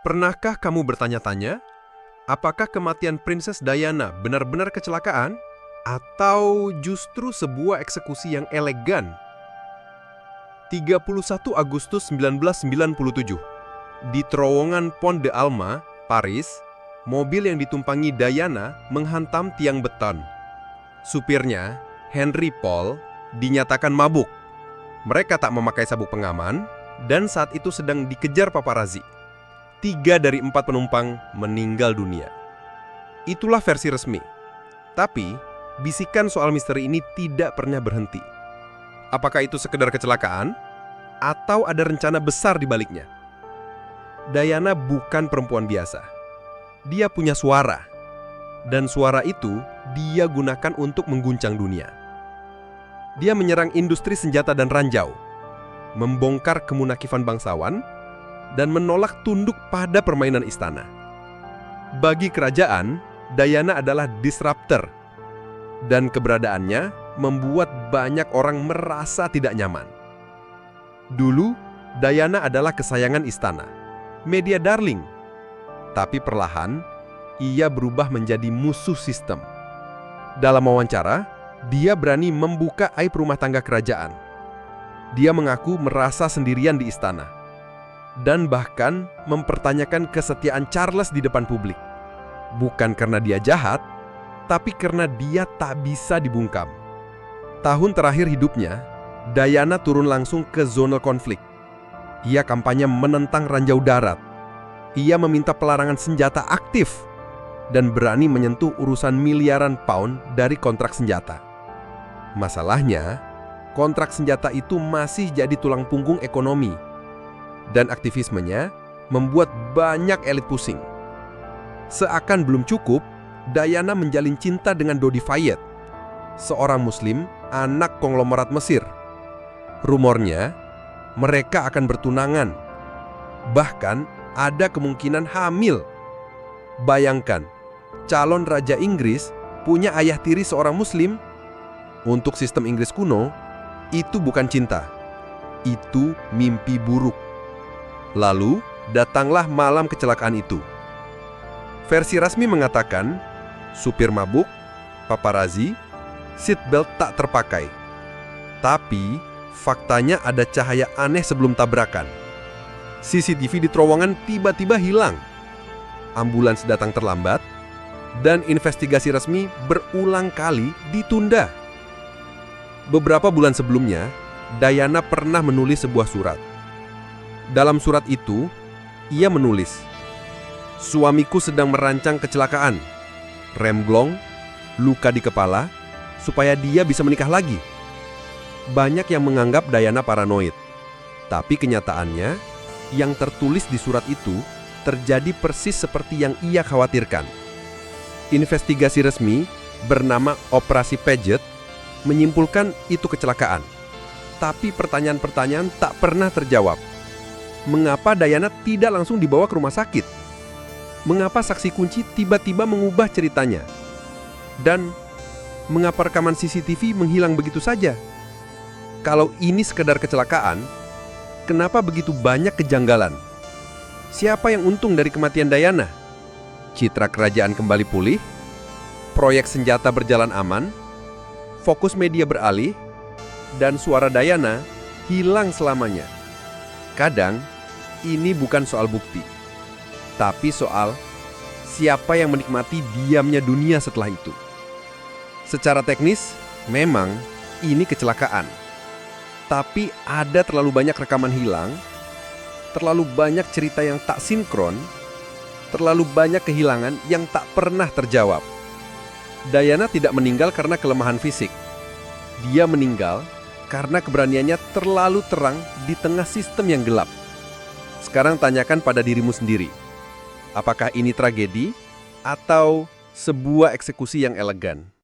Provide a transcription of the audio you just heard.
Pernahkah kamu bertanya-tanya, apakah kematian Princess Diana benar-benar kecelakaan? Atau justru sebuah eksekusi yang elegan? 31 Agustus 1997, di terowongan Pont de Alma, Paris, mobil yang ditumpangi Diana menghantam tiang beton. Supirnya, Henry Paul, dinyatakan mabuk. Mereka tak memakai sabuk pengaman, dan saat itu sedang dikejar paparazi. 3 dari 4 penumpang meninggal dunia. Itulah versi resmi. Tapi, bisikan soal misteri ini tidak pernah berhenti. Apakah itu sekedar kecelakaan? Atau ada rencana besar di baliknya? Diana bukan perempuan biasa. Dia punya suara. Dan suara itu dia gunakan untuk mengguncang dunia. Dia menyerang industri senjata dan ranjau, membongkar kemunakifan bangsawan, dan menolak tunduk pada permainan istana. Bagi kerajaan, Diana adalah disruptor, dan keberadaannya membuat banyak orang merasa tidak nyaman. Dulu, Diana adalah kesayangan istana, media darling. Tapi perlahan, ia berubah menjadi musuh sistem. Dalam wawancara, dia berani membuka aib rumah tangga kerajaan. Dia mengaku merasa sendirian di istana, dan bahkan mempertanyakan kesetiaan Charles di depan publik. Bukan karena dia jahat, tapi karena dia tak bisa dibungkam. Tahun terakhir hidupnya, Diana turun langsung ke zona konflik. Ia kampanye menentang ranjau darat. Ia meminta pelarangan senjata aktif dan berani menyentuh urusan miliaran pound dari kontrak senjata. Masalahnya, kontrak senjata itu masih jadi tulang punggung ekonomi, dan aktivismenya membuat banyak elit pusing. Seakan belum cukup, Diana menjalin cinta dengan Dodi Fayed, seorang muslim anak konglomerat Mesir. Rumornya, mereka akan bertunangan. Bahkan ada kemungkinan hamil. Bayangkan, calon Raja Inggris punya ayah tiri seorang muslim. Untuk sistem Inggris kuno, itu bukan cinta. Itu mimpi buruk. Lalu, datanglah malam kecelakaan itu. Versi resmi mengatakan, supir mabuk, paparazi, seatbelt tak terpakai. Tapi, faktanya ada cahaya aneh sebelum tabrakan. CCTV di terowongan tiba-tiba hilang. Ambulans datang terlambat, dan investigasi resmi berulang kali ditunda. Beberapa bulan sebelumnya, Diana pernah menulis sebuah surat. Dalam surat itu, ia menulis, "Suamiku sedang merancang kecelakaan, remblong, luka di kepala, supaya dia bisa menikah lagi." Banyak yang menganggap Diana paranoid. Tapi kenyataannya, yang tertulis di surat itu terjadi persis seperti yang ia khawatirkan. Investigasi resmi bernama Operasi Paget menyimpulkan itu kecelakaan. Tapi pertanyaan-pertanyaan tak pernah terjawab. Mengapa Diana tidak langsung dibawa ke rumah sakit? Mengapa saksi kunci tiba-tiba mengubah ceritanya? Dan mengapa rekaman CCTV menghilang begitu saja? Kalau ini sekedar kecelakaan, kenapa begitu banyak kejanggalan? Siapa yang untung dari kematian Diana? Citra kerajaan kembali pulih? Proyek senjata berjalan aman? Fokus media beralih? Dan suara Diana hilang selamanya? Kadang, ini bukan soal bukti, tapi soal siapa yang menikmati diamnya dunia setelah itu. Secara teknis, memang ini kecelakaan. Tapi ada terlalu banyak rekaman hilang, terlalu banyak cerita yang tak sinkron, terlalu banyak kehilangan yang tak pernah terjawab. Diana tidak meninggal karena kelemahan fisik. Dia meninggal karena keberaniannya terlalu terang di tengah sistem yang gelap. Sekarang tanyakan pada dirimu sendiri, apakah ini tragedi atau sebuah eksekusi yang elegan?